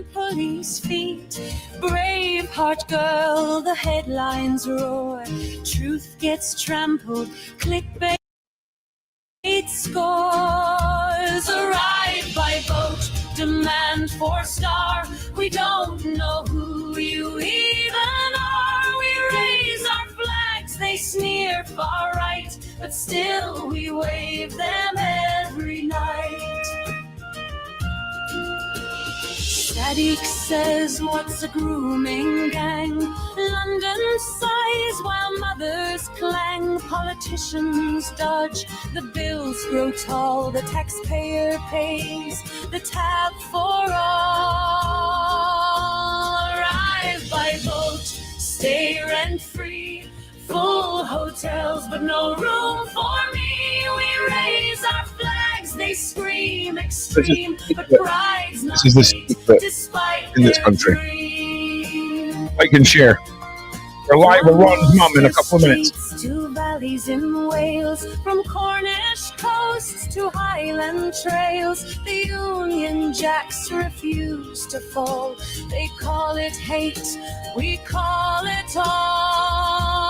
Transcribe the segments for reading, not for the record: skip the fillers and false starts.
police feet. Braveheart girl, the headlines roar. Truth gets trampled, clickbait scores. Arrive by boat, demand 4-star. We don't know who you even are. We raise our flags, they sneer far right, but still we wave them every night. Sadiq says, what's a grooming gang? London sighs while mothers clang. Politicians dodge, the bills grow tall. The taxpayer pays the tab for all. Arrive by boat, stay rent-free. Full hotels, but no room for me. We raise our flags, they scream extreme, but pride's not hate, despite in this country. Like and share. We're live with Ron's mum in a couple of minutes. To valleys in Wales, from Cornish coasts to Highland trails, the Union Jacks refuse to fall. They call it hate, we call it all.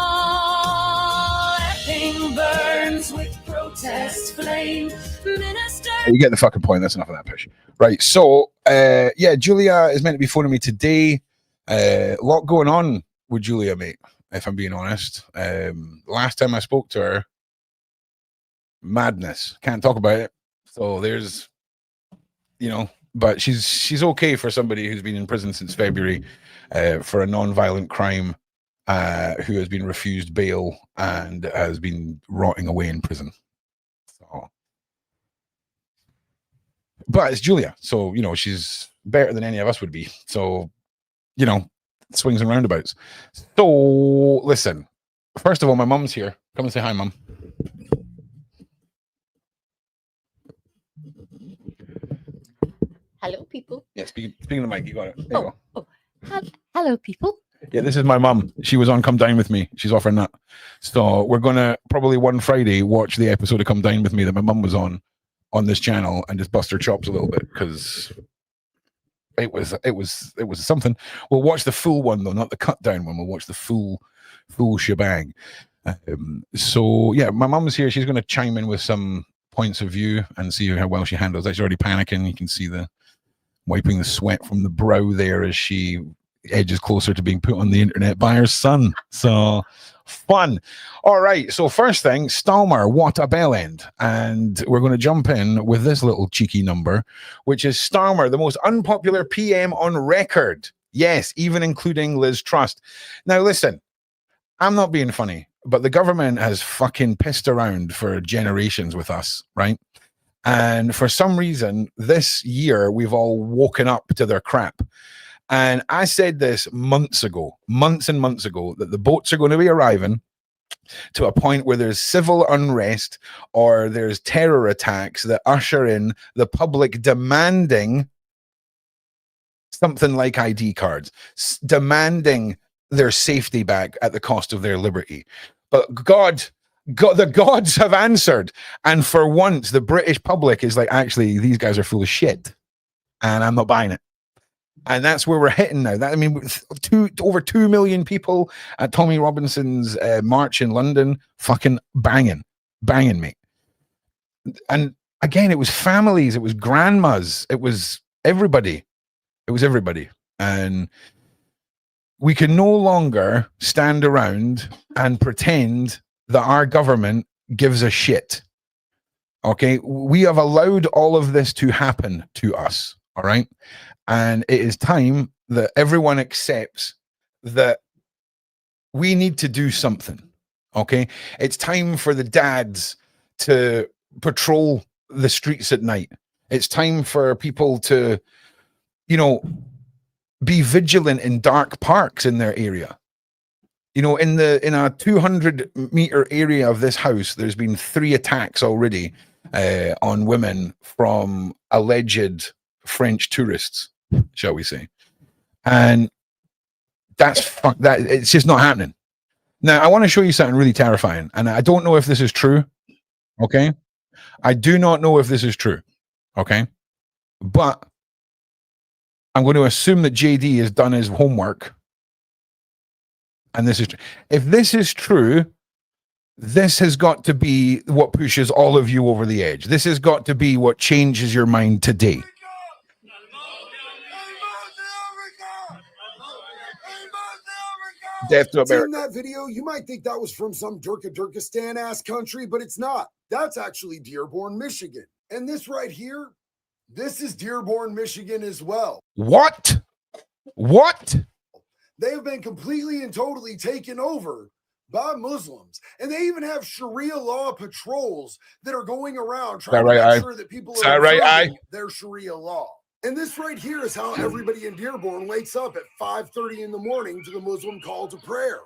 Epping burns with protest flame. Minister, you get the fucking point. That's enough of that push. Right. So, yeah, Julia is meant to be phoning me today. A lot going on with Julia, mate, if I'm being honest. Last time I spoke to her, madness. Can't talk about it. So there's, you know, but she's okay for somebody who's been in prison since February for a non-violent crime, who has been refused bail and has been rotting away in prison. So, but it's Julia, so you know she's better than any of us would be. So, you know, swings and roundabouts. So listen, first of all, my mum's here. Come and say hi, Mum. Hello, people. Yeah, speaking of the mic, you got it. There you go. Hello, people. Yeah, this is my mum. She was on Come Dine With Me. She's offering that. So we're gonna probably one Friday watch the episode of Come Dine With Me that my mum was on this channel and just bust her chops a little bit because it was something. We'll watch the full one though, not the cut down one. We'll watch the full shebang. So yeah, my mum's here. She's going to chime in with some points of view and see how well she handles that. She's already panicking. You can see the wiping the sweat from the brow there as she edges closer to being put on the internet by her son. So fun. All right. So first thing, Starmer, what a bell end. And we're going to jump in with this little cheeky number, which is Starmer, the most unpopular PM on record. Yes, even including Liz Truss. Now, listen, I'm not being funny, but the government has fucking pissed around for generations with us, right? And for some reason, this year, we've all woken up to their crap. And I said this months and months ago, that the boats are going to be arriving to a point where there's civil unrest or there's terror attacks that usher in the public demanding something like ID cards, demanding their safety back at the cost of their liberty. But God, the gods have answered. And for once, the British public is like, actually, these guys are full of shit. And I'm not buying it. And that's where we're hitting now. That, I mean, over 2 million people at Tommy Robinson's march in London, fucking banging, mate. And again, it was families, it was grandmas, it was everybody. It was everybody. And we can no longer stand around and pretend that our government gives a shit. Okay? We have allowed all of this to happen to us. All right? And it is time that everyone accepts that we need to do something. Okay? It's time for the dads to patrol the streets at night. It's time for people to, you know, be vigilant in dark parks in their area. You know, in a 200-meter area of this house, there's been 3 attacks already on women from alleged French tourists, shall we say. And it's just not happening. Now, I want to show you something really terrifying. And I don't know if this is true. Okay? I do not know if this is true. Okay? But I'm going to assume that JD has done his homework. And this is, if this is true, this has got to be what pushes all of you over the edge. This has got to be what changes your mind today. Death to America. Seen that video? You might think that was from some Durkistan ass country, but it's not. That's actually Dearborn, Michigan. And this right here, this is Dearborn, Michigan as well. What? What? They have been completely and totally taken over by Muslims. And they even have Sharia law patrols that are going around trying to make sure that people are observing their Sharia law. And this right here is how everybody in Dearborn wakes up at 5:30 in the morning to the Muslim call to prayer.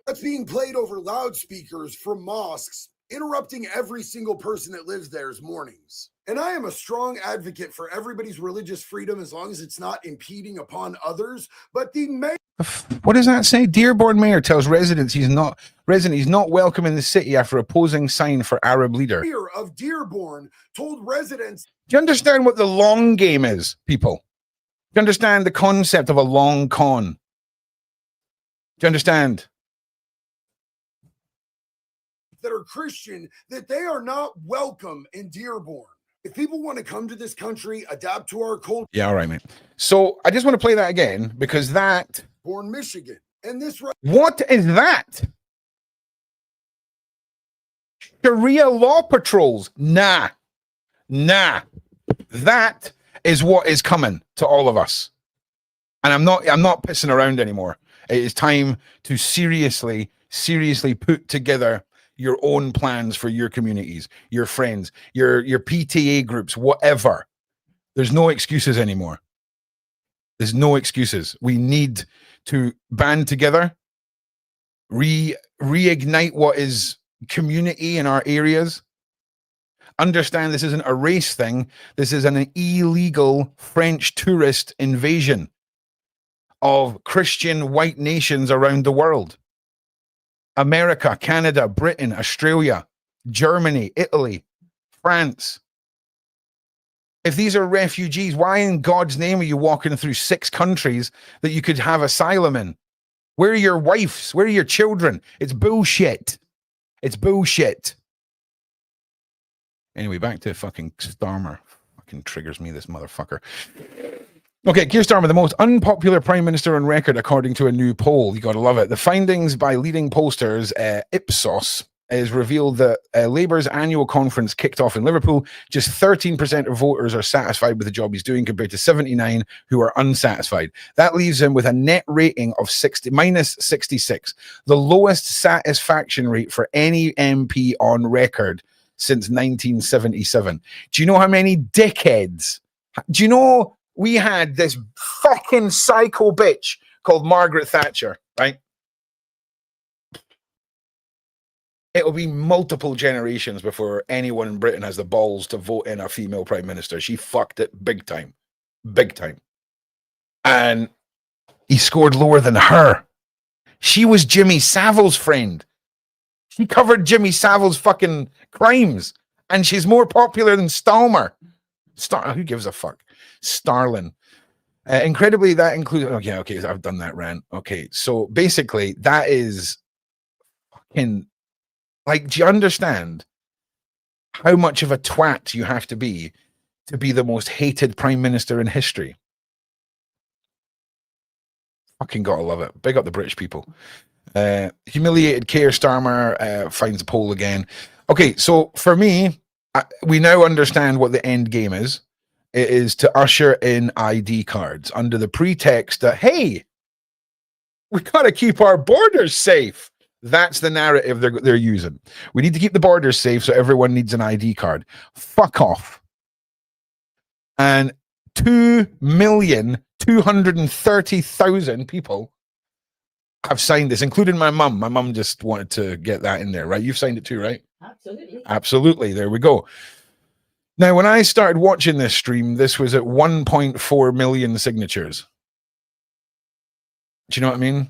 That's being played over loudspeakers from mosques, interrupting every single person that lives there's mornings. And I am a strong advocate for everybody's religious freedom as long as it's not impeding upon others. But the mayor... What does that say? Dearborn mayor tells residents he's not welcome in the city after opposing sign for Arab leader. Mayor of Dearborn told residents... Do you understand what the long game is, people? Do you understand the concept of a long con? Do you understand? That are Christian, that they are not welcome in Dearborn. If people want to come to this country, adapt to our culture. Yeah, all right, mate. So I just want to play that again because that... Born Michigan. And this... What is that? Sharia law patrols? Nah. That is what is coming to all of us. And I'm not pissing around anymore. It is time to seriously put together your own plans for your communities, your friends, your PTA groups, whatever. There's no excuses anymore. There's no excuses. We need to band together, reignite what is community in our areas. Understand this isn't a race thing. This is an illegal French tourist invasion of Christian white nations around the world. America, Canada, Britain, Australia, Germany, Italy, France. If these are refugees, why in God's name are you walking through 6 countries that you could have asylum in? Where are your wives? Where are your children? It's bullshit. It's bullshit. Anyway, back to fucking Starmer. Fucking triggers me, this motherfucker. Okay, Keir Starmer, the most unpopular prime minister on record, according to a new poll. You got to love it. The findings by leading pollsters, Ipsos, has revealed that Labour's annual conference kicked off in Liverpool. Just 13% of voters are satisfied with the job he's doing, compared to 79% who are unsatisfied. That leaves him with a net rating of minus 66, the lowest satisfaction rate for any MP on record since 1977. Do you know how many dickheads? Do you know we had this fucking psycho bitch called Margaret Thatcher, right? It'll be multiple generations before anyone in Britain has the balls to vote in a female prime minister. She fucked it big time. Big time. And he scored lower than her. She was Jimmy Savile's friend. She covered Jimmy Savile's fucking crimes. And she's more popular than Starmer. Who gives a fuck? Starlin. Incredibly, that includes... Okay, I've done that rant. Okay, so basically, that is fucking... Like, do you understand how much of a twat you have to be the most hated prime minister in history? Fucking gotta love it. Big up the British people. Humiliated Keir Starmer finds a poll again. Okay, so for me, we now understand what the end game is. It is to usher in ID cards under the pretext that, hey, we gotta keep our borders safe. That's the narrative they're using. We need to keep the borders safe, so everyone needs an ID card. Fuck off. And 2,230,000 people have signed this, including my mum. My mum just wanted to get that in there, right? You've signed it too, right? Absolutely. Absolutely. There we go. Now, when I started watching this stream, this was at 1.4 million signatures. Do you know what I mean?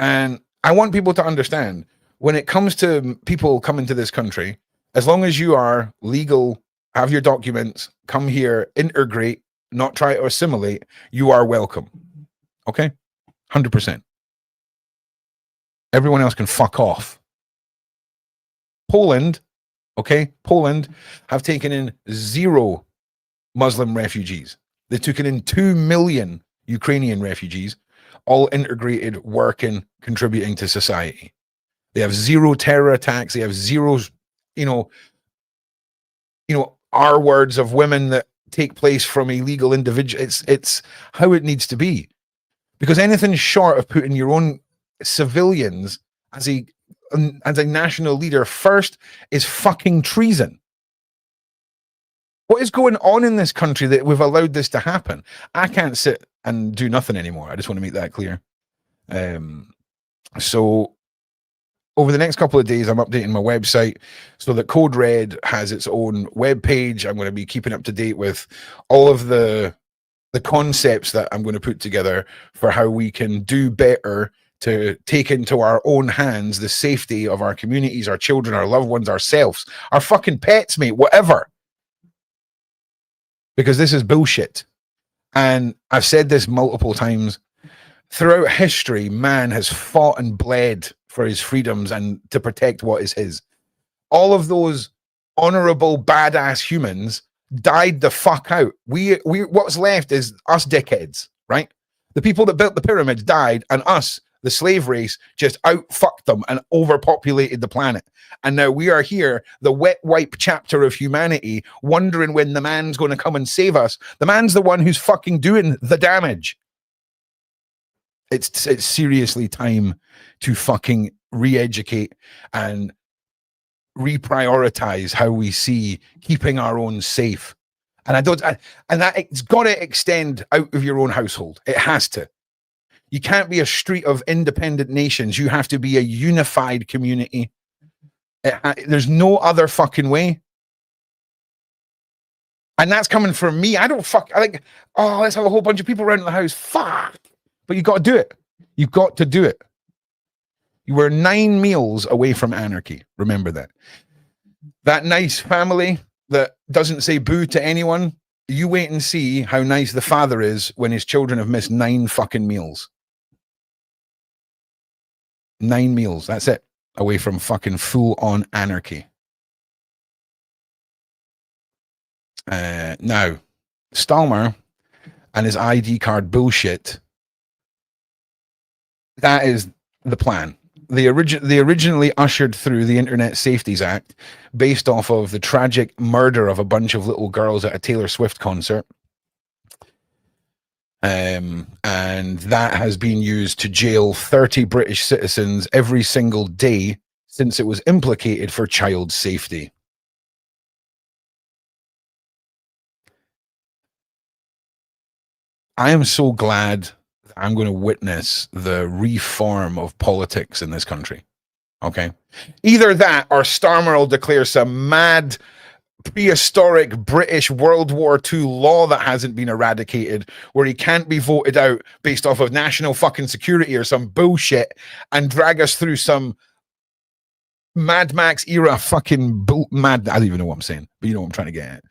And I want people to understand, when it comes to people coming to this country As long as you are legal, have your documents, come here, integrate, not try to assimilate, you are welcome. Okay? 100%. Everyone else can fuck off. Poland, okay? Poland have taken in 0 Muslim refugees. They took in 2 million Ukrainian refugees, all integrated, working, contributing to society. They have 0 terror attacks. They have 0, R words of women that take place from illegal individuals. It's how it needs to be. Because anything short of putting your own civilians as a national leader first is fucking treason. What is going on in this country that we've allowed this to happen? I can't sit and do nothing anymore. I just want to make that clear. So over the next couple of days, I'm updating my website so that Code Red has its own web page. I'm going to be keeping up to date with all of the concepts that I'm going to put together for how we can do better to take into our own hands the safety of our communities, our children, our loved ones, ourselves, our fucking pets, mate, whatever. Because this is bullshit. And I've said this multiple times. Throughout history, man has fought and bled for his freedoms and to protect what is his. All of those honorable, badass humans died the fuck out. We what's left is us dickheads, right? The people that built the pyramids died, and us, the slave race, just out-fucked them and overpopulated the planet. And now we are here, the wet wipe chapter of humanity, wondering when the man's going to come and save us. The man's the one who's fucking doing the damage. It's seriously time to fucking re-educate and reprioritize how we see keeping our own safe. And it's got to extend out of your own household. It has to. You can't be a street of independent nations. You have to be a unified community. There's no other fucking way. And that's coming from me. I think, let's have a whole bunch of people around the house. Fuck. But you got to do it. You've got to do it. You were 9 meals away from anarchy. Remember that. That nice family that doesn't say boo to anyone, you wait and see how nice the father is when his children have missed 9 fucking meals. 9 meals. That's it. Away from fucking full-on anarchy. Now, Starmer and his ID card bullshit, that is the plan. They originally ushered through the Internet Safeties Act based off of the tragic murder of a bunch of little girls at a Taylor Swift concert. And that has been used to jail 30 British citizens every single day since it was implicated for child safety. I am so glad I'm going to witness the reform of politics in this country. Okay. Either that or Starmer will declare some mad prehistoric British World War II law that hasn't been eradicated, where he can't be voted out based off of national fucking security or some bullshit, and drag us through some Mad Max era fucking I don't even know what I'm saying, but you know what I'm trying to get at.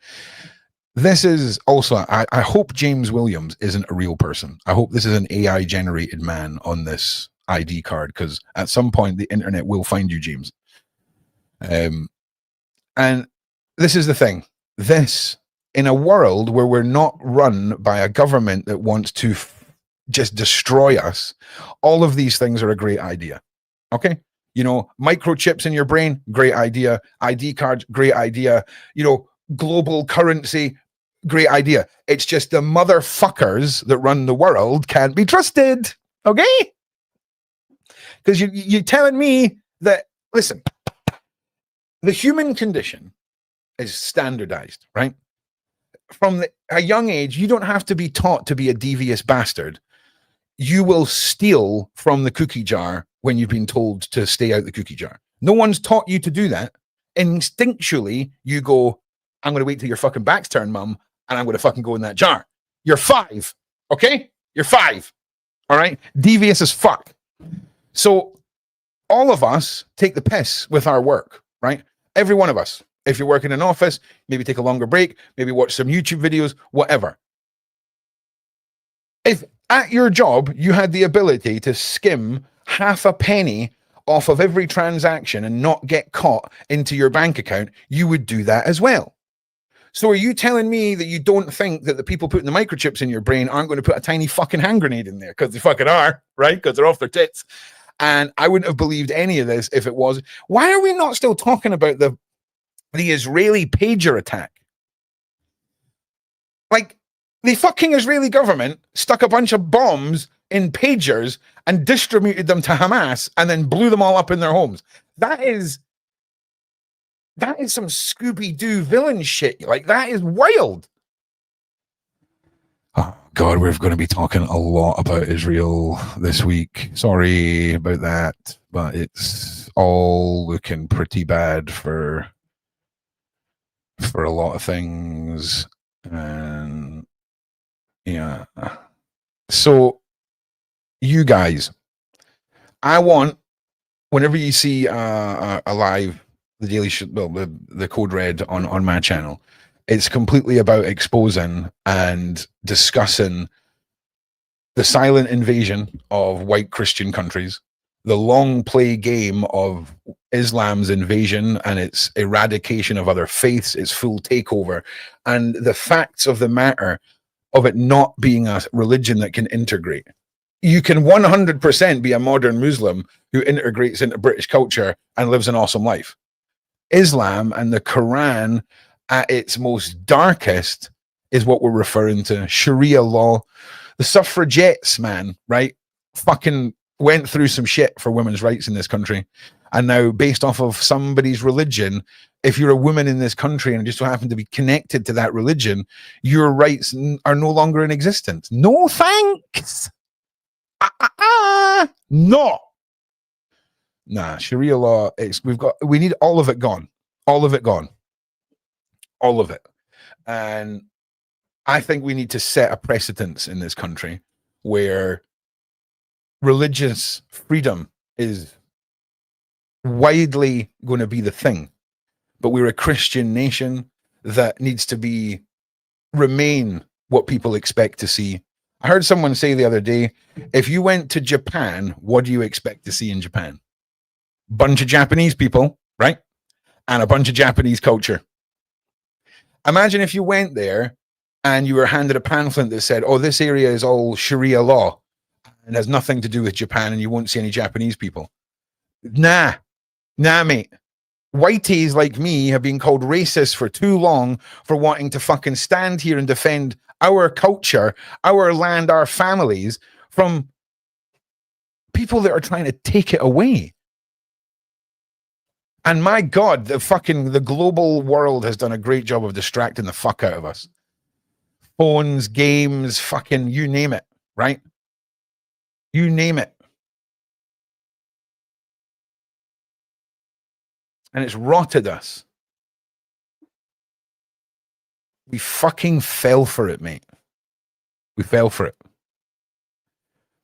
This is also, I hope James Williams isn't a real person. I hope this is an AI generated man on this ID card, because at some point the internet will find you, James. And this is the thing. This, in a world where we're not run by a government that wants to just destroy us, all of these things are a great idea. Okay? You know, microchips in your brain, great idea. ID cards, great idea. You know, global currency, great idea. It's just the motherfuckers that run the world can't be trusted. Okay? Because you're telling me that, listen, the human condition is standardized, right? From a young age, you don't have to be taught to be a devious bastard. You will steal from the cookie jar when you've been told to stay out the cookie jar. No one's taught you to do that. Instinctually, you go, I'm going to wait till your fucking back's turned, mum, and I'm going to fucking go in that jar. You're 5, okay? You're 5, all right? Devious as fuck. So all of us take the piss with our work, right? Every one of us. If you're working in an office, maybe take a longer break, maybe watch some YouTube videos, whatever. If at your job, you had the ability to skim half a penny off of every transaction and not get caught into your bank account, you would do that as well. So are you telling me that you don't think that the people putting the microchips in your brain aren't going to put a tiny fucking hand grenade in there? Because they fucking are, right? Because they're off their tits. And I wouldn't have believed any of this if it was. Why are we not still talking about the Israeli pager attack? Like, the fucking Israeli government stuck a bunch of bombs in pagers and distributed them to Hamas and then blew them all up in their homes. That is some Scooby-Doo villain shit. Like, that is wild. Oh, God, we're going to be talking a lot about Israel this week. Sorry about that, but it's all looking pretty bad for a lot of things. And yeah. So, you guys, I want, whenever you see a live, the Daily the Code Red on my channel, it's completely about exposing and discussing the silent invasion of white Christian countries, the long play game of Islam's invasion and its eradication of other faiths, its full takeover, and the facts of the matter of it not being a religion that can integrate. You can 100% be a modern Muslim who integrates into British culture and lives an awesome life. Islam and the Quran at its most darkest is what we're referring to. Sharia law. The suffragettes, man, right? Fucking went through some shit for women's rights in this country. And now, based off of somebody's religion, if you're a woman in this country and just so happen to be connected to that religion, your rights are no longer in existence. No thanks. No. Nah, Sharia law, we need all of it gone. All of it gone. All of it. And I think we need to set a precedence in this country where religious freedom is widely going to be the thing. But we're a Christian nation that needs to remain what people expect to see. I heard someone say the other day, if you went to Japan, what do you expect to see in Japan? Bunch of Japanese people, right? And a bunch of Japanese culture. Imagine if you went there and you were handed a pamphlet that said, oh, this area is all Sharia law and has nothing to do with Japan and you won't see any Japanese people. Nah, mate. Whiteys like me have been called racist for too long for wanting to fucking stand here and defend our culture, our land, our families from people that are trying to take it away. And my God, the global world has done a great job of distracting the fuck out of us. Phones, games, fucking you name it, right? You name it. And it's rotted us. We fucking fell for it, mate. We fell for it.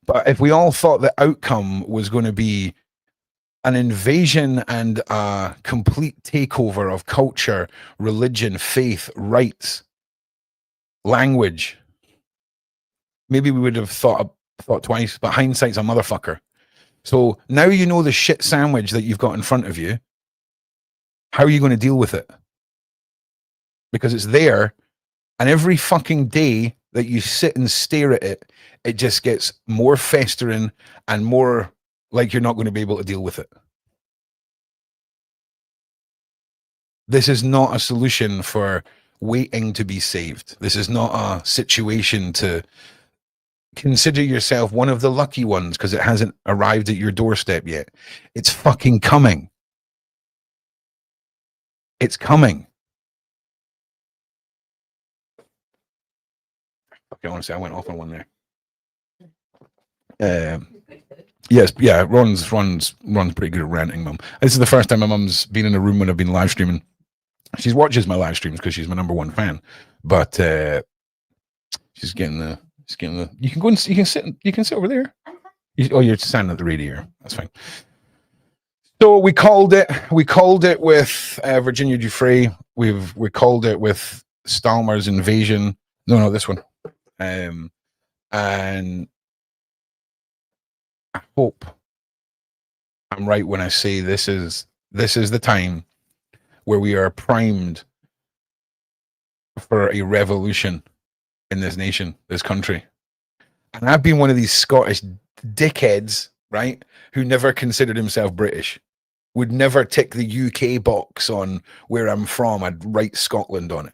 But if we all thought the outcome was going to be an invasion and a complete takeover of culture, religion, faith, rights, language, maybe we would have thought twice, but hindsight's a motherfucker. So now you know the shit sandwich that you've got in front of you. How are you going to deal with it? Because it's there, and every fucking day that you sit and stare at it, it just gets more festering and more like you're not going to be able to deal with it. This is not a solution for waiting to be saved. This is not a situation to consider yourself one of the lucky ones because it hasn't arrived at your doorstep yet. It's fucking coming. It's coming. Okay, honestly, I went off on one there. Yes, yeah, Ron's pretty good at ranting, Mum. This is the first time my mum's been in a room when I've been live streaming. She watches my live streams because she's my #1 fan. But she's getting the you can go and you can sit over there. You're standing at the radio here. That's fine. So we called it with Virginia Giuffre. We called it with Starmer's invasion. No, this one. And I hope I'm right when I say this is the time where we are primed for a revolution in this nation, this country. And I've been one of these Scottish dickheads, right, who never considered himself British, would never tick the UK box on where I'm from. I'd write Scotland on it.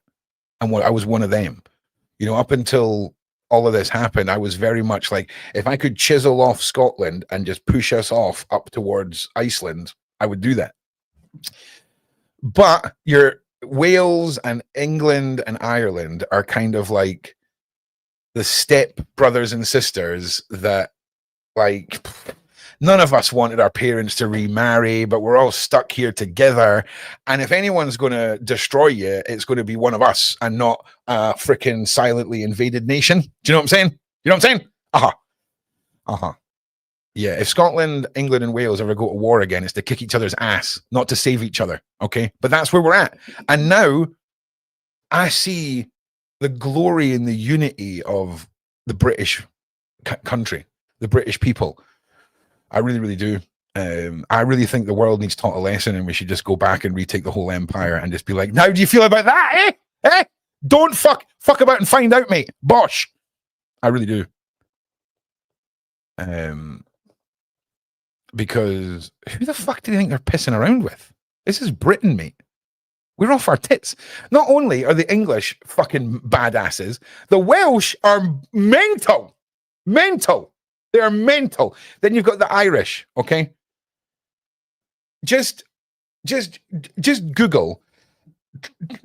And I was one of them. You know, up until all of this happened, I was very much like, if I could chisel off Scotland and just push us off up towards Iceland, I would do that. But your Wales and England and Ireland are kind of like the step brothers and sisters that, like, none of us wanted our parents to remarry, but we're all stuck here together. And if anyone's going to destroy you, it's going to be one of us and not a freaking silently invaded nation. Do you know what I'm saying? You know what I'm saying? Yeah, if Scotland, England, and Wales ever go to war again, it's to kick each other's ass, not to save each other. Okay? But that's where we're at. And now I see the glory in the unity of the British country, the British people. I really, really do. I really think the world needs taught a lesson, and we should just go back and retake the whole empire and just be like, now do you feel about that? Don't fuck about and find out, mate. Bosh. I really do. Because who the fuck do you think they're pissing around with? This is Britain, mate. We're off our tits. Not only are the English fucking badasses, the Welsh are mental. Mental. They're mental. Then you've got the Irish, okay? Just Google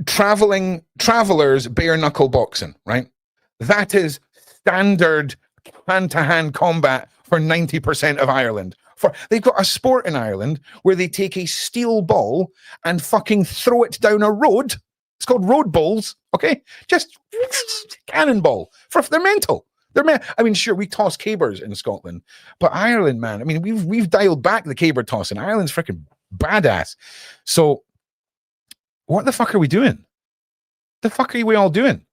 travelers bare knuckle boxing, right? That is standard hand-to-hand combat for 90% of Ireland. They've got a sport in Ireland where they take a steel ball and fucking throw it down a road. It's called road bowls, okay? Just cannonball. They're mental. I mean, sure, we toss cabers in Scotland, but Ireland, man, I mean, we've dialed back the caber toss, and Ireland's freaking badass. So, what the fuck are we doing? The fuck are we all doing?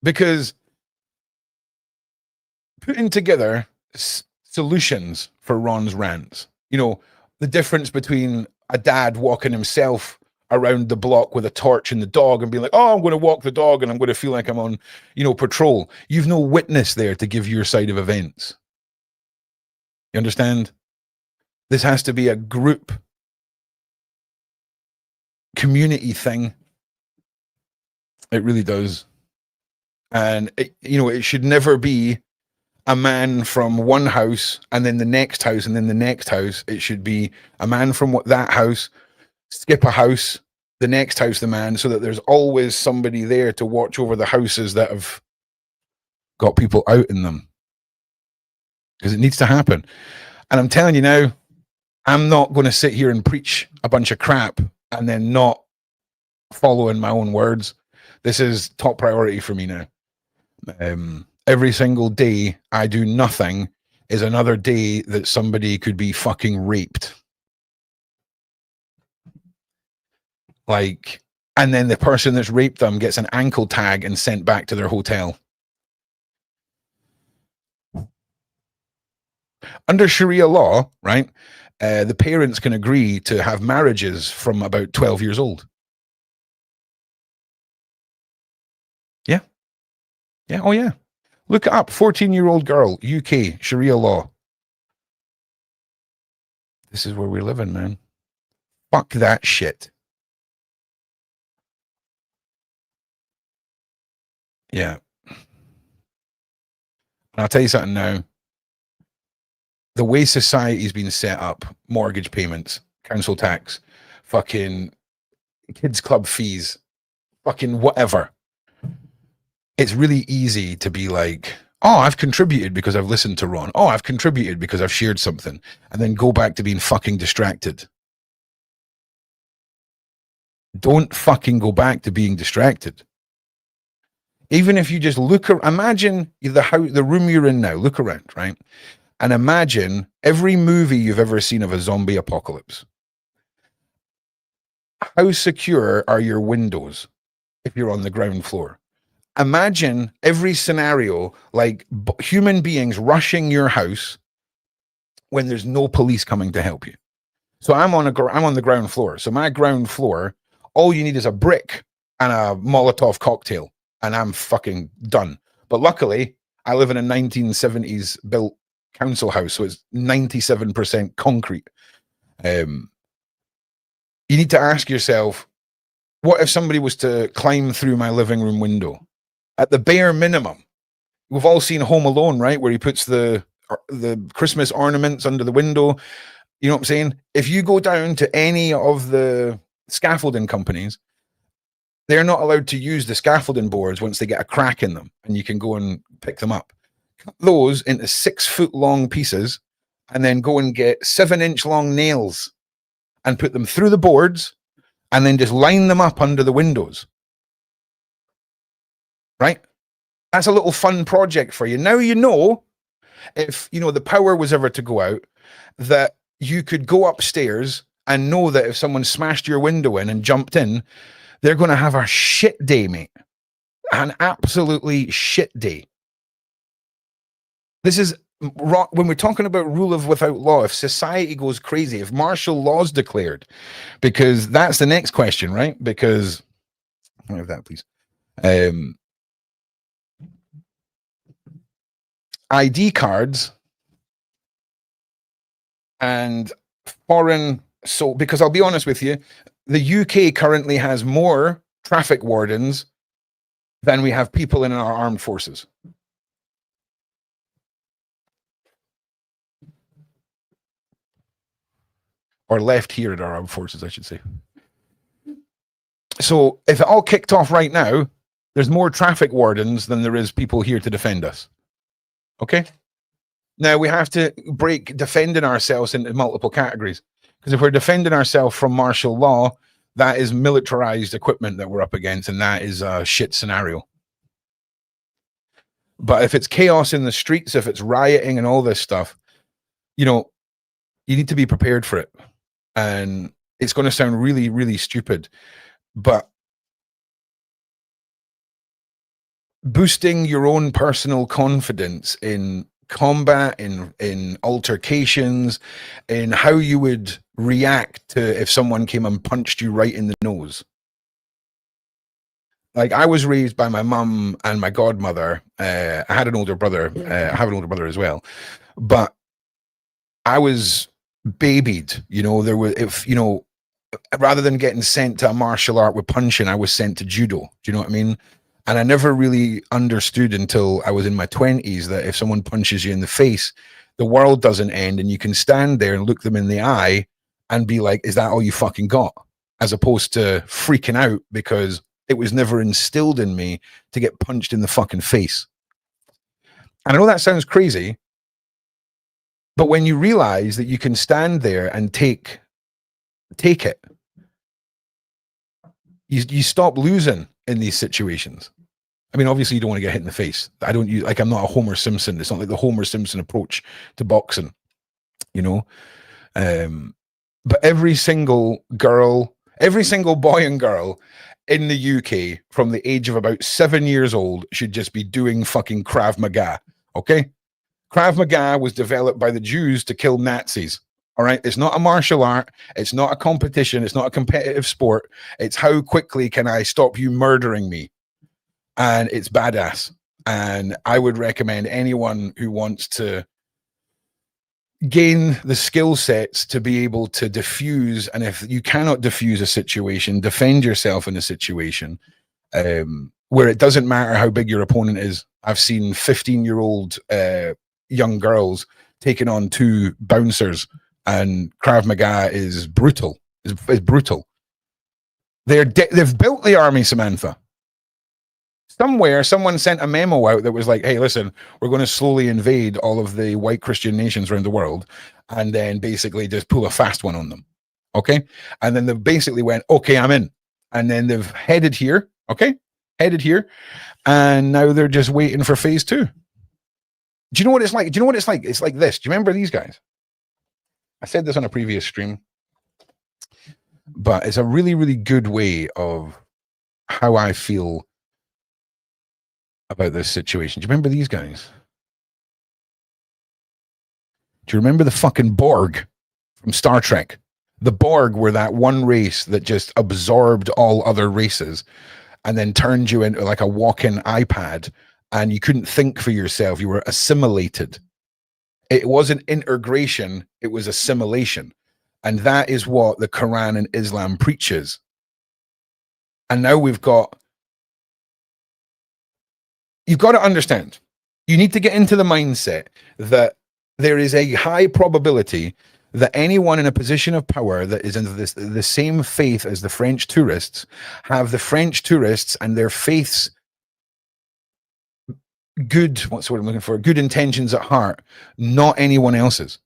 Because putting together solutions for Ron's rants, you know, the difference between a dad walking himself around the block with a torch and the dog and being like, oh, I'm going to walk the dog and I'm going to feel like I'm on, you know, patrol. You've no witness there to give your side of events. You understand? This has to be a group community thing. It really does. And, it should never be a man from one house and then the next house and then the next house. It should be a man from that house, skip a house, the next house, the man, so that there's always somebody there to watch over the houses that have got people out in them. Because it needs to happen. And I'm telling you now, I'm not going to sit here and preach a bunch of crap and then not follow in my own words. This is top priority for me now. Every single day I do nothing is another day that somebody could be fucking raped. Like, and then the person that's raped them gets an ankle tag and sent back to their hotel. Under Sharia law, right, the parents can agree to have marriages from about 12 years old. Yeah. Yeah. Oh, yeah. Look it up. 14-year-old girl, UK, Sharia law. This is where we're living, man. Fuck that shit. Yeah. And I'll tell you something now. The way society's been set up, mortgage payments, council tax, fucking kids club fees, fucking whatever. It's really easy to be like, oh, I've contributed because I've listened to Ron. Oh, I've contributed because I've shared something. And then go back to being fucking distracted. Don't fucking go back to being distracted. Even if you just imagine the room you're in now, look around, right? and imagine every movie you've ever seen of a zombie apocalypse. How secure are your windows if you're on the ground floor? Imagine every scenario like human beings rushing your house when there's no police coming to help you. So I'm on the ground floor. So my ground floor, all you need is a brick and a Molotov cocktail, and I'm fucking done. But luckily, I live in a 1970s built council house, so it's 97% concrete. You need to ask yourself, what if somebody was to climb through my living room window? At the bare minimum, we've all seen Home Alone, right? Where he puts the Christmas ornaments under the window. You know what I'm saying? If you go down to any of the scaffolding companies, they're not allowed to use the scaffolding boards once they get a crack in them, and you can go and pick them up. Cut those into 6-foot long pieces, and then go and get 7-inch long nails and put them through the boards, and then just line them up under the windows. Right? That's a little fun project for you. Now you know, if you know the power was ever to go out, that you could go upstairs and know that if someone smashed your window in and jumped in, they're going to have a shit day, mate. An absolutely shit day. This is when we're talking about rule of without law. If society goes crazy, if martial law is declared, because that's the next question, right? Because can I have that, please? ID cards and foreign. So, because I'll be honest with you, the UK currently has more traffic wardens than we have people in our armed forces. Or left here in our armed forces, I should say. So if it all kicked off right now, there's more traffic wardens than there is people here to defend us. Okay? Now we have to break defending ourselves into multiple categories. Because if we're defending ourselves from martial law, that is militarized equipment that we're up against, and that is a shit scenario. But if it's chaos in the streets, if it's rioting and all this stuff, you know, you need to be prepared for it. And it's going to sound really, really stupid, but boosting your own personal confidence in combat, in altercations, in how you would react to if someone came and punched you right in the nose. Like, I was raised by my mum and my godmother. I had an older brother. I have an older brother as well, but I was babied. You know, there was, if you know, rather than getting sent to a martial art with punching, I was sent to judo. Do you know what I mean? And I never really understood until I was in my 20s that if someone punches you in the face, the world doesn't end, and you can stand there and look them in the eye and be like, is that all you fucking got? As opposed to freaking out because it was never instilled in me to get punched in the fucking face. And I know that sounds crazy, but when you realize that you can stand there and take it, you stop losing in these situations. I mean, obviously you don't want to get hit in the face. I'm not a Homer Simpson. It's not like the Homer Simpson approach to boxing, you know? But every single boy and girl in the UK from the age of about 7 years old should just be doing fucking Krav Maga, okay? Krav Maga was developed by the Jews to kill Nazis. All right. It's not a martial art. It's not a competition. It's not a competitive sport. It's how quickly can I stop you murdering me? And it's badass. And I would recommend anyone who wants to gain the skill sets to be able to diffuse. And if you cannot diffuse a situation, defend yourself in a situation where it doesn't matter how big your opponent is. I've seen 15-year-old young girls taking on 2 bouncers. And Krav Maga is brutal. Is brutal. They've built the army, Samantha. Somewhere, someone sent a memo out that was like, "Hey, listen, we're going to slowly invade all of the white Christian nations around the world, and then basically just pull a fast one on them." Okay, and then they basically went, "Okay, I'm in," and then they've headed here. Okay, headed here, and now they're just waiting for phase 2. Do you know what it's like? Do you know what it's like? It's like this. Do you remember these guys? I said this on a previous stream, but it's a really, really good way of how I feel about this situation. Do you remember these guys? Do you remember the fucking Borg from Star Trek? The Borg were that one race that just absorbed all other races and then turned you into like a walking iPad, and you couldn't think for yourself. You were assimilated. It wasn't integration, it was assimilation. And that is what the Quran and Islam preaches. And now you've got to understand, you need to get into the mindset that there is a high probability that anyone in a position of power that is in the same faith as the French tourists have the French tourists and their faith's good, what's the word I'm looking for? Good intentions at heart, not anyone else's.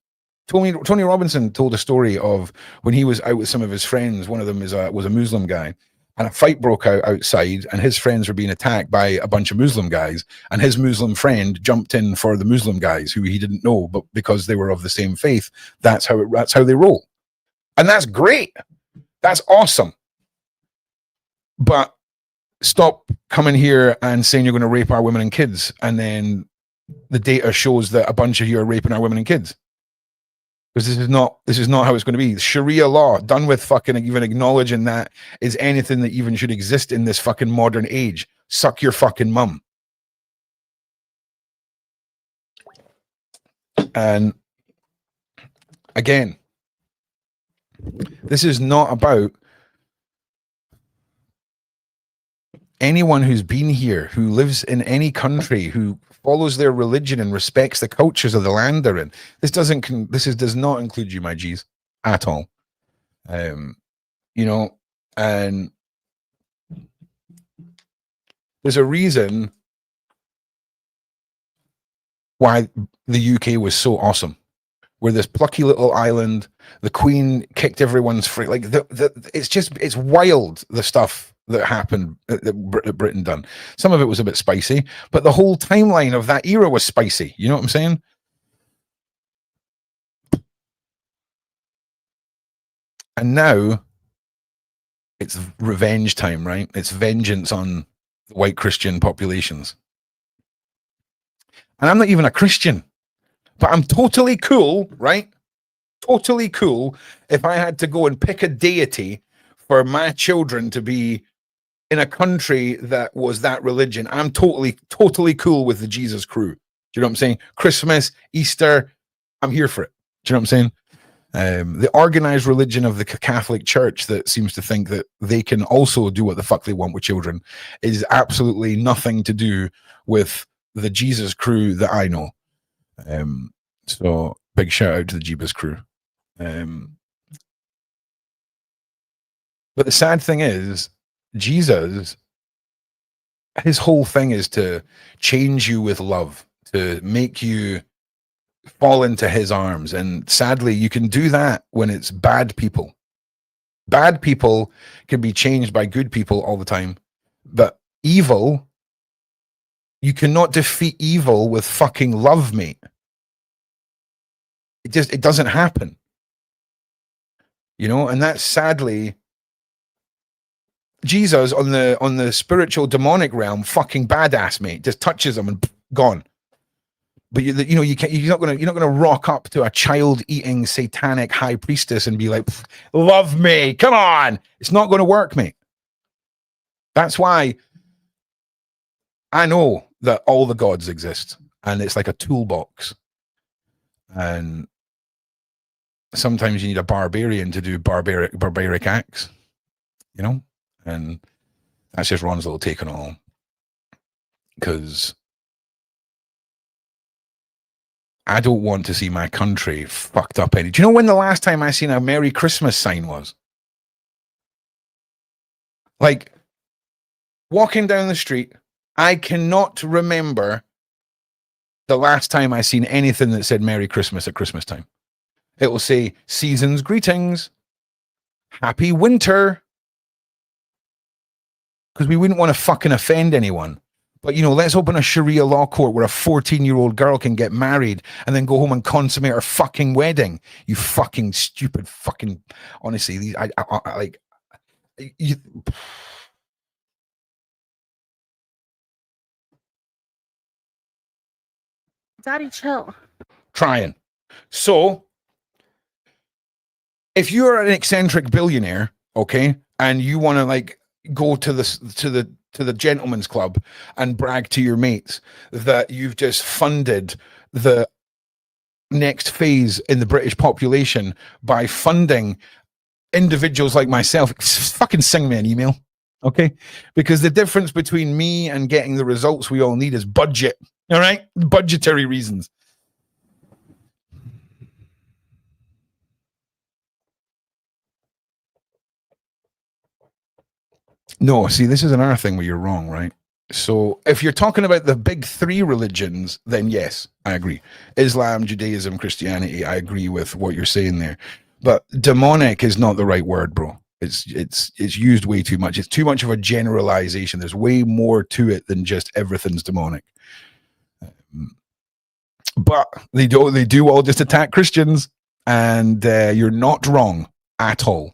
Tony Robinson told a story of when he was out with some of his friends. One of them was a Muslim guy, and a fight broke out outside, and his friends were being attacked by a bunch of Muslim guys, and his Muslim friend jumped in for the Muslim guys who he didn't know, but because they were of the same faith, that's how they roll. And that's great. That's awesome. But stop coming here and saying you're going to rape our women and kids, and then the data shows that a bunch of you are raping our women and kids. Because this is not how it's going to be. Sharia law, done with fucking even acknowledging that is anything that even should exist in this fucking modern age. Suck your fucking mum. And again, this is not about anyone who's been here, who lives in any country, who follows their religion and respects the cultures of the land they're in. This does not include you, my G's, at all. And there's a reason why the UK was so awesome. We're this plucky little island. The Queen kicked everyone's free. Like it's wild, the stuff that happened that Britain done. Some of it was a bit spicy, but the whole timeline of that era was spicy. You know what I'm saying? And now it's revenge time, right? It's vengeance on the white Christian populations. And I'm not even a Christian, but I'm totally cool, right? Totally cool if I had to go and pick a deity for my children to be in a country that was that religion. I'm totally cool with the Jesus crew. Do you know what I'm saying? Christmas, Easter, I'm here for it. Do you know what I'm saying? The organized religion of the Catholic Church that seems to think that they can also do what the fuck they want with children is absolutely nothing to do with the Jesus crew that I know. So big shout out to the Jeebus crew. But the sad thing is, Jesus, his whole thing is to change you with love, to make you fall into his arms. And sadly, you can do that when it's bad people. Bad people can be changed by good people all the time. But evil, you cannot defeat evil with fucking love, mate. It doesn't happen. You know, and that's sadly Jesus on the spiritual demonic realm, fucking badass, mate. Just touches them and gone. But you're not gonna rock up to a child eating satanic high priestess and be like, love me, come on. It's not gonna work, mate. That's why I know that all the gods exist, and it's like a toolbox. And sometimes you need a barbarian to do barbaric acts, you know. And that's just Ron's little take on all. Because I don't want to see my country fucked up any. Do you know when the last time I seen a Merry Christmas sign was? Like, walking down the street, I cannot remember the last time I seen anything that said Merry Christmas at Christmas time. It will say season's greetings, happy winter, because we wouldn't want to fucking offend anyone. But, you know, let's open a Sharia law court where a 14-year-old girl can get married and then go home and consummate her fucking wedding. You fucking stupid fucking, honestly, these, I like, you, Daddy, chill. trying. So, if you're an eccentric billionaire, okay, and you want to like go to the gentleman's club and brag to your mates that you've just funded the next phase in the British population by funding individuals like myself, fucking sing me an email, okay? Because the difference between me and getting the results we all need is budget, all right? Budgetary reasons. No, see, this is another thing where you're wrong, right? So if you're talking about the big three religions, then yes, I agree. Islam, Judaism, Christianity, I agree with what you're saying there. But demonic is not the right word, bro. It's used way too much. It's too much of a generalization. There's way more to it than just everything's demonic. But they do all just attack Christians, and you're not wrong at all.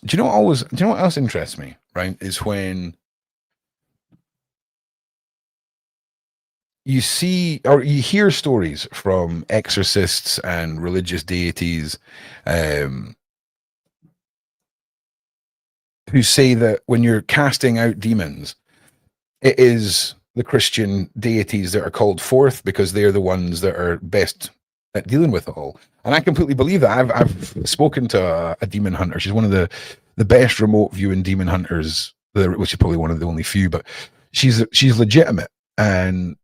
Do you know what else interests me, right? Is when you see or you hear stories from exorcists and religious deities who say that when you're casting out demons, it is the Christian deities that are called forth because they're the ones that are best at dealing with it all. And I completely believe that. I've spoken to a demon hunter. She's one of the best remote viewing demon hunters, which is probably one of the only few, but she's legitimate. And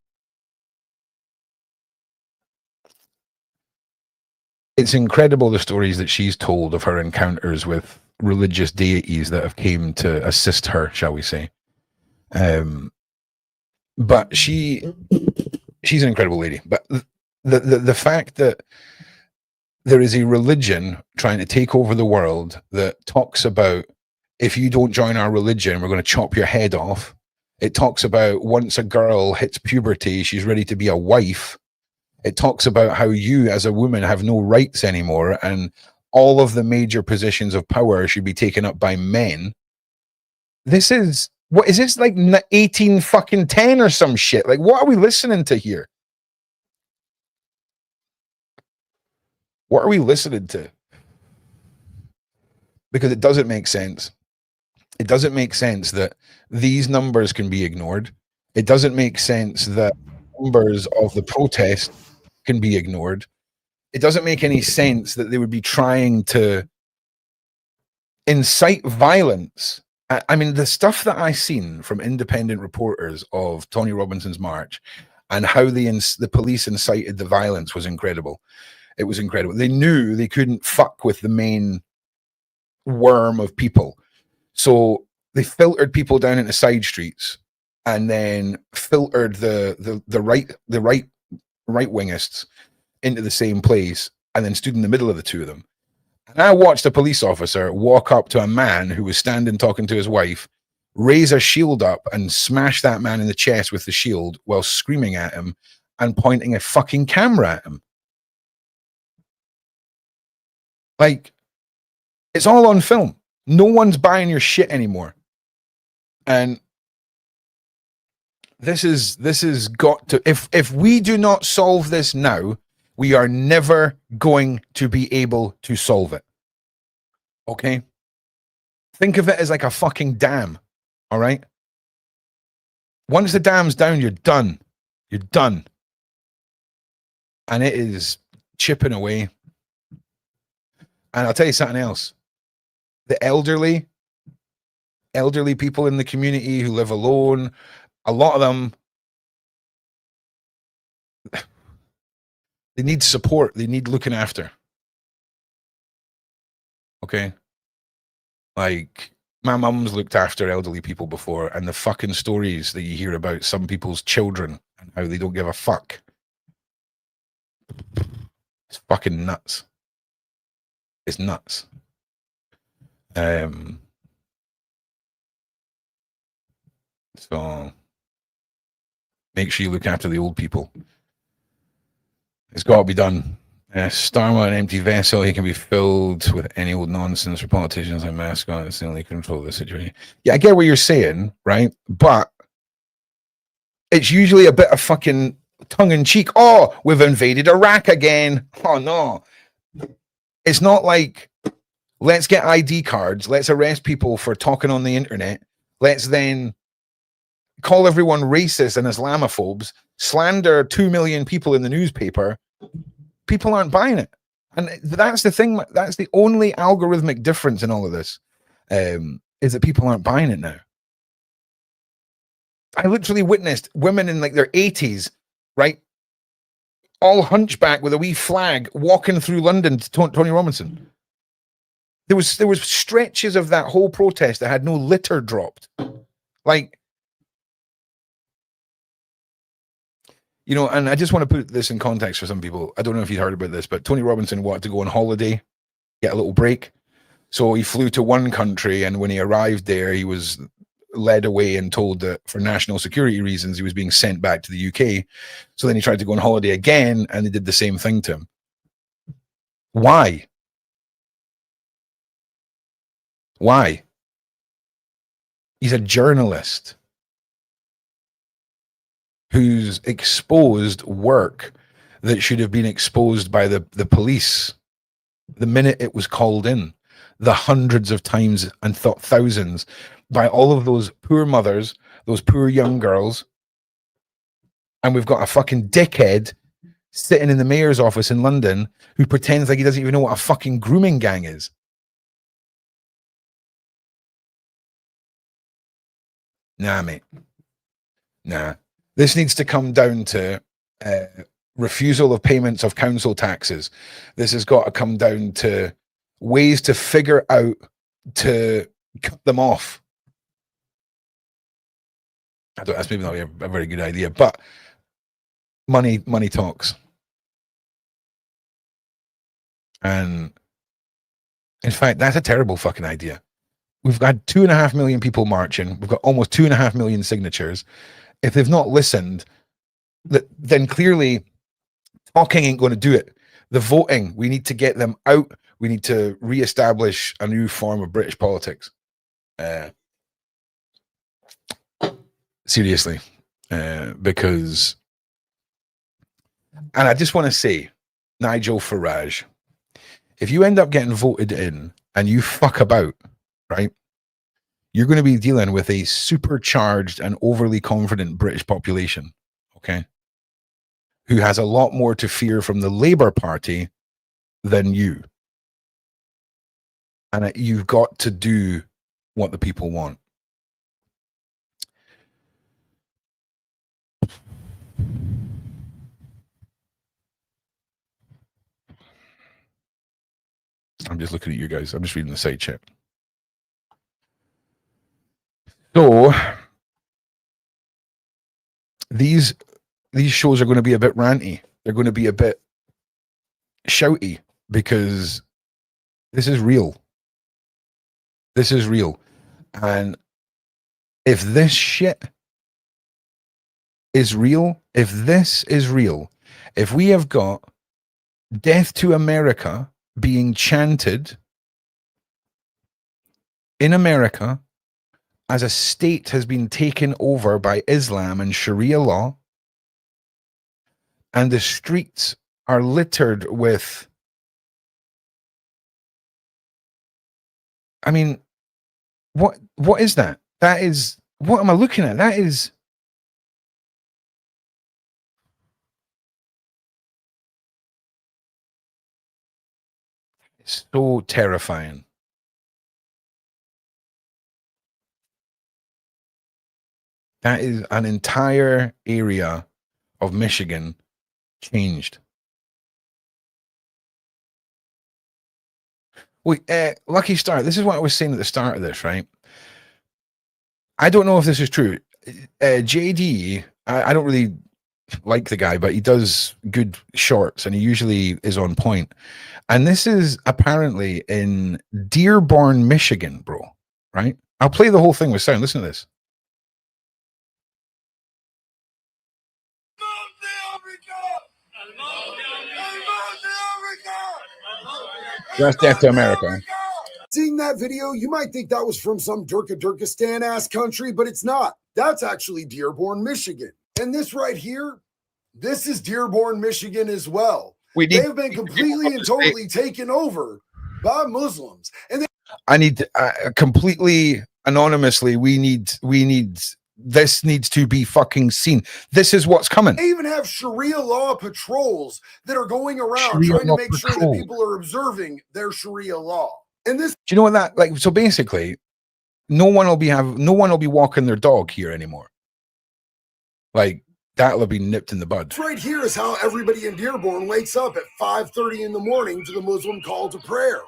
it's incredible the stories that she's told of her encounters with religious deities that have came to assist her, shall we say. But she's an incredible lady. But the fact that there is a religion trying to take over the world that talks about, if you don't join our religion, we're going to chop your head off. It talks about once a girl hits puberty, she's ready to be a wife. It talks about how you as a woman have no rights anymore and all of the major positions of power should be taken up by men. This is, what is this, like 18 fucking 10 or some shit? Like, what are we listening to here? What are we listening to? Because it doesn't make sense. It doesn't make sense that these numbers can be ignored. It doesn't make sense that numbers of the protest can be ignored. It doesn't make any sense that they would be trying to incite violence. I mean, the stuff that I seen from independent reporters of Tony Robinson's march and how the police incited the violence was incredible. It was incredible. They knew they couldn't fuck with the main worm of people. So they filtered people down into side streets and then filtered the right wingists into the same place and then stood in the middle of the two of them. And I watched a police officer walk up to a man who was standing talking to his wife, raise a shield up and smash that man in the chest with the shield while screaming at him and pointing a fucking camera at him. Like, it's all on film. No one's buying your shit anymore. And this is got to, if we do not solve this now, we are never going to be able to solve it. Okay? Think of it as like a fucking dam. All right? Once the dam's down, you're done. You're done. And it is chipping away. And I'll tell you something else. The elderly people in the community who live alone, a lot of them, they need support. They need looking after. Okay? Like, my mum's looked after elderly people before, and the fucking stories that you hear about some people's children and how they don't give a fuck. It's fucking nuts. It's nuts. So make sure you look after the old people. It's got to be done. Starmer, an empty vessel, he can be filled with any old nonsense for politicians and mascot. It's the only control of the situation. Yeah, I get what you're saying, right? But it's usually a bit of fucking tongue-in-cheek. Oh, we've invaded Iraq again. Oh, no. It's not like, let's get ID cards. Let's arrest people for talking on the internet. Let's then call everyone racist and Islamophobes, slander 2 million people in the newspaper. People aren't buying it. And that's the thing. That's the only algorithmic difference in all of this, is that people aren't buying it now. I literally witnessed women in like their 80s, right? All hunchback with a wee flag walking through London to Tony Robinson. There was stretches of that whole protest that had no litter dropped. Like, you know, and I just want to put this in context for some people. I don't know if you'd heard about this, but Tony Robinson wanted to go on holiday, get a little break. So he flew to one country, and when he arrived there, he was led away and told that for national security reasons, he was being sent back to the UK. So then he tried to go on holiday again, and they did the same thing to him. Why? Why? He's a journalist who's exposed work that should have been exposed by the police the minute it was called in, the hundreds of times and thousands by all of those poor mothers, those poor young girls. And we've got a fucking dickhead sitting in the mayor's office in London who pretends like he doesn't even know what a fucking grooming gang is. Nah, mate. Nah. This needs to come down to refusal of payments of council taxes. This has got to come down to ways to figure out to cut them off. That's maybe not a very good idea, but money talks. And in fact, that's a terrible fucking idea. We've got 2.5 million people marching. We've got almost 2.5 million signatures. If they've not listened, then clearly talking ain't going to do it. The voting, we need to get them out. We need to reestablish a new form of British politics. Seriously. Because, and I just want to say, Nigel Farage, if you end up getting voted in and you fuck about, right, you're going to be dealing with a supercharged and overly confident British population, okay, who has a lot more to fear from the Labour Party than you. And you've got to do what the people want. I'm just looking at you guys. I'm just reading the side chat. So these shows are going to be a bit ranty. They're going to be a bit shouty because this is real. This is real. And if this shit is real, if this is real, if we have got Death to America being chanted in America as a state has been taken over by Islam and Sharia law, and the streets are littered with, I mean, what is that? That is, what am I looking at? That is, so terrifying. That is an entire area of Michigan changed. Wait, Lucky Star, this is what I was saying at the start of this, right? I don't know if this is true. JD, I don't really like the guy, but he does good shorts and he usually is on point. And this is apparently in Dearborn, Michigan, bro, right? I'll play the whole thing with sound. Listen to this. That's death to America. Seeing that video, you might think that was from some Durkistan ass country, but it's not. That's actually Dearborn, Michigan. And this right here, this is Dearborn, Michigan as well. They've been completely and totally taken over by Muslims. And I need completely anonymously. This needs to be fucking seen. This is what's coming. They even have Sharia law patrols that are going around trying to make sure that people are observing their Sharia law. And this, do you know what that like? So basically, no one will be walking their dog here anymore. Like that'll have been nipped in the bud. Right here is how everybody in Dearborn wakes up at 5:30 in the morning to the Muslim call to prayer.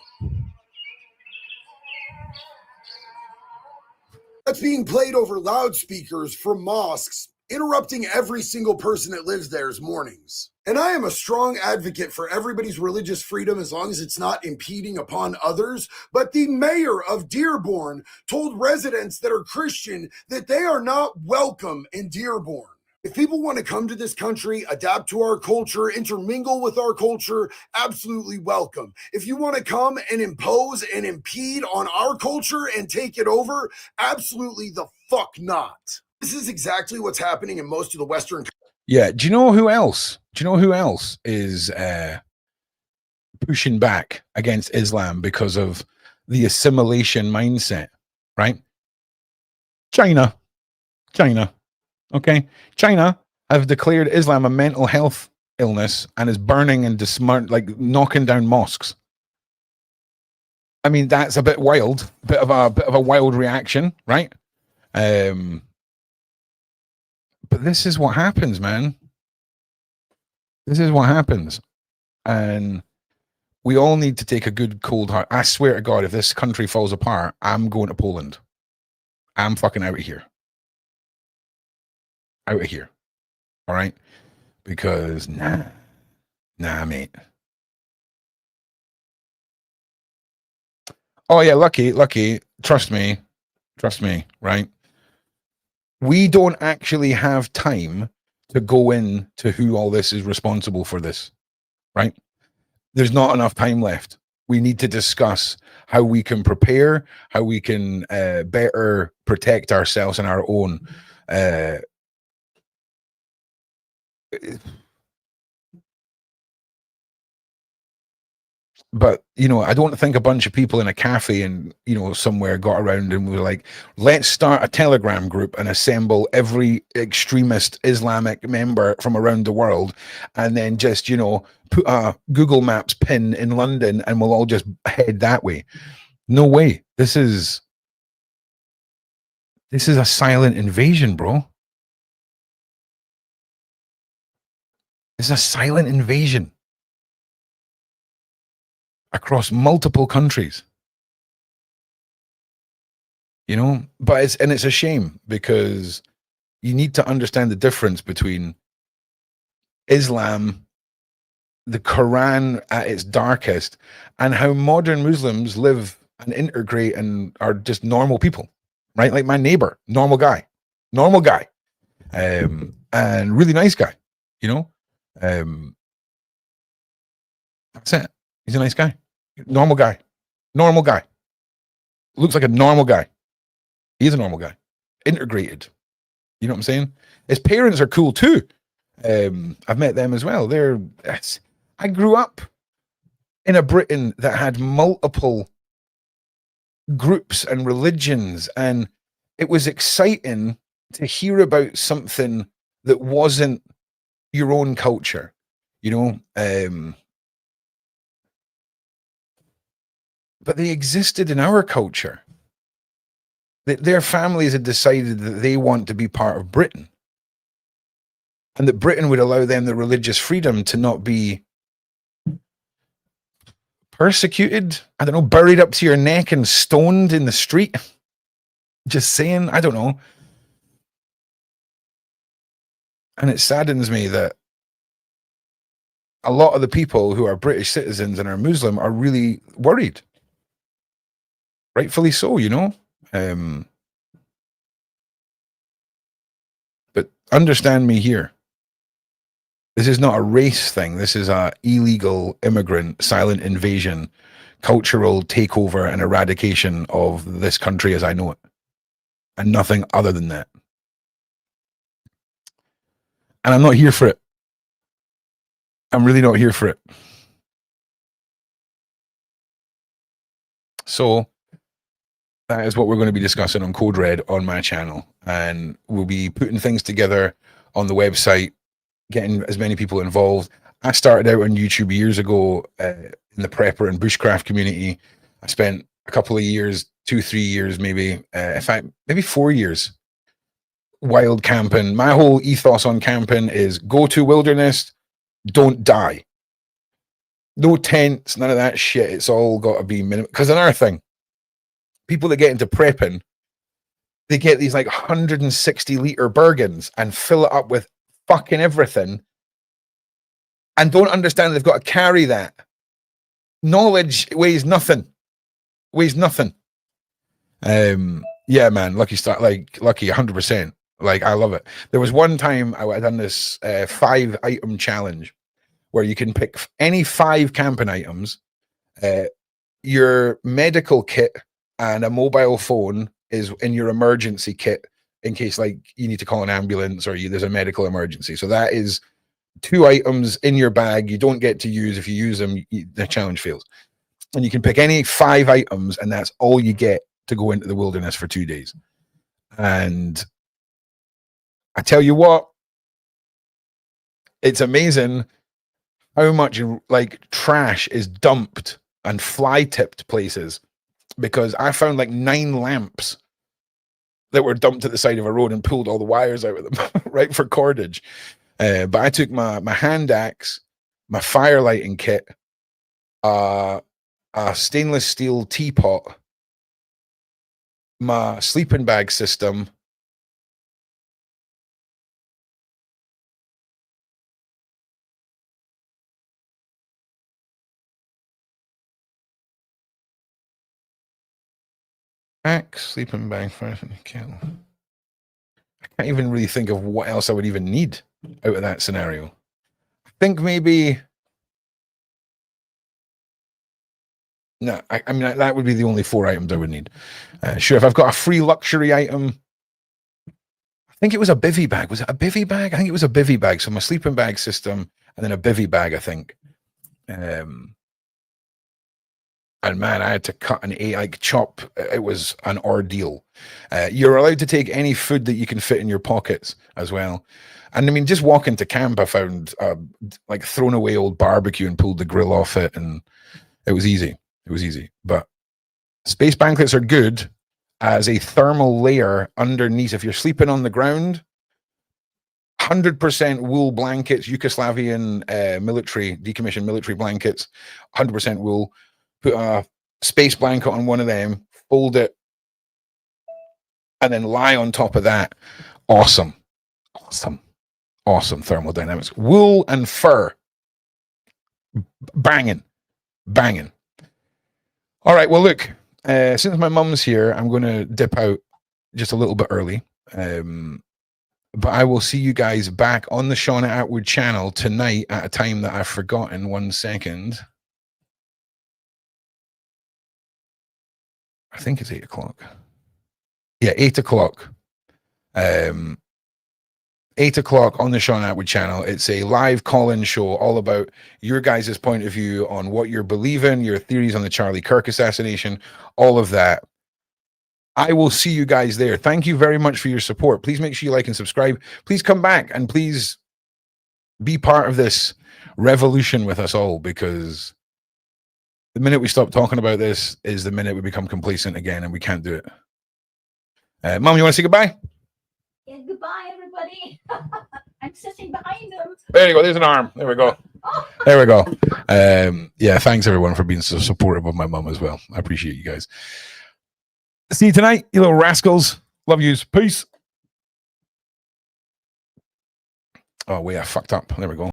That's being played over loudspeakers from mosques, interrupting every single person that lives there's mornings. And I am a strong advocate for everybody's religious freedom as long as it's not impeding upon others. But the mayor of Dearborn told residents that are Christian that they are not welcome in Dearborn. If people want to come to this country, adapt to our culture, intermingle with our culture, absolutely welcome. If you want to come and impose and impede on our culture and take it over, absolutely the fuck not. This is exactly what's happening in most of the Western. Yeah. Do you know who else? Is pushing back against Islam because of the assimilation mindset, right? China. Okay. China have declared Islam a mental health illness and is burning and knocking down mosques. I mean, that's a bit wild, bit of a wild reaction, right? But this is what happens, man. This is what happens. And we all need to take a good cold heart. I swear to God, if this country falls apart, I'm going to Poland. I'm fucking out of here. Out of here. All right? Because nah, mate. Oh yeah, lucky. Trust me, right? We don't actually have time to go into who all this is responsible for this, right? There's not enough time left. We need to discuss how we can prepare, how we can better protect ourselves and our own but I don't think a bunch of people in a cafe and somewhere got around and were like, let's start a Telegram group and assemble every extremist Islamic member from around the world, and then just put a Google Maps pin in London and we'll all just head that way. No way. This is a silent invasion, bro. It's a silent invasion across multiple countries, but it's a shame because you need to understand the difference between Islam, the Quran at its darkest, and how modern Muslims live and integrate and are just normal people, right? Like my neighbor, normal guy, and really nice guy, that's it. He's a nice guy. Normal guy. Looks like a normal guy. He's a normal guy. Integrated. You know what I'm saying? His parents are cool too. I've met them as well. I grew up in a Britain that had multiple groups and religions, and it was exciting to hear about something that wasn't your own culture, but they existed in our culture. Their families had decided that they want to be part of Britain, and that Britain would allow them the religious freedom to not be persecuted, I don't know, buried up to your neck and stoned in the street. Just saying, I don't know. And it saddens me that a lot of the people who are British citizens and are Muslim are really worried. Rightfully so, but understand me here. This is not a race thing. This is a illegal immigrant silent invasion cultural takeover and eradication of this country as I know it, and nothing other than that. And I'm not here for it. I'm really not here for it. So that is what we're going to be discussing on Code Red on my channel. And we'll be putting things together on the website, getting as many people involved. I started out on YouTube years ago in the prepper and bushcraft community. I spent a couple of years, 2-3 years maybe, in fact, maybe 4 years, wild camping. My whole ethos on camping is go to wilderness, don't die. No tents, none of that shit. It's all got to be minimum. Because another thing, people that get into prepping, they get these like 160-liter Bergens and fill it up with fucking everything and don't understand they've got to carry that. Knowledge weighs nothing. Weighs nothing. Yeah, man, lucky 100%. Like, I love it. There was one time I had done this 5-item challenge where you can pick any 5 camping items, your medical kit and a mobile phone is in your emergency kit in case like you need to call an ambulance or there's a medical emergency. So that is 2 items in your bag you don't get to use. If you use them, the challenge fails. And you can pick any 5 items and that's all you get to go into the wilderness for 2 days. And I tell you what, it's amazing how much like trash is dumped and fly tipped places, because I found like 9 lamps that were dumped at the side of a road and pulled all the wires out of them, right, for cordage. But I took my hand axe, my fire lighting kit, a stainless steel teapot, my sleeping bag system, axe, sleeping bag, fire kettle. I can't even really think of what else I would even need out of that scenario. I think maybe no. I mean that would be the only 4 items I would need. Sure, if I've got a free luxury item, I think it was a bivy bag. Was it a bivy bag? I think it was a bivy bag. So my sleeping bag system and then a bivy bag, I think. And man, I had to cut chop. It was an ordeal. You're allowed to take any food that you can fit in your pockets as well. And I mean, just walking to camp, I found like thrown away old barbecue and pulled the grill off it. And it was easy. It was easy. But space blankets are good as a thermal layer underneath. If you're sleeping on the ground, 100% wool blankets, Yugoslavian decommissioned military blankets, 100% wool. Put a space blanket on one of them, fold it, and then lie on top of that. Awesome. Awesome. Awesome thermodynamics. Wool and fur. Banging. Banging. All right, well, look, since my mum's here, I'm going to dip out just a little bit early. But I will see you guys back on the Shauna Atwood channel tonight at a time that I've forgotten. 1 second. I think it's 8 o'clock. Yeah, 8 o'clock. 8 o'clock on the Shauna Atwood channel. It's a live call-in show all about your guys' point of view on what you're believing, your theories on the Charlie Kirk assassination, all of that. I will see you guys there. Thank you very much for your support. Please make sure you like and subscribe. Please come back and please be part of this revolution with us all, because the minute we stop talking about this is the minute we become complacent again, and we can't do it. Mom, you want to say goodbye? Yeah, goodbye, everybody. I'm sitting behind them. There you go. There's an arm. There we go. There we go. Yeah, thanks everyone for being so supportive of my mom as well. I appreciate you guys. See you tonight, you little rascals. Love yous. Peace. Oh, wait, I fucked up. There we go.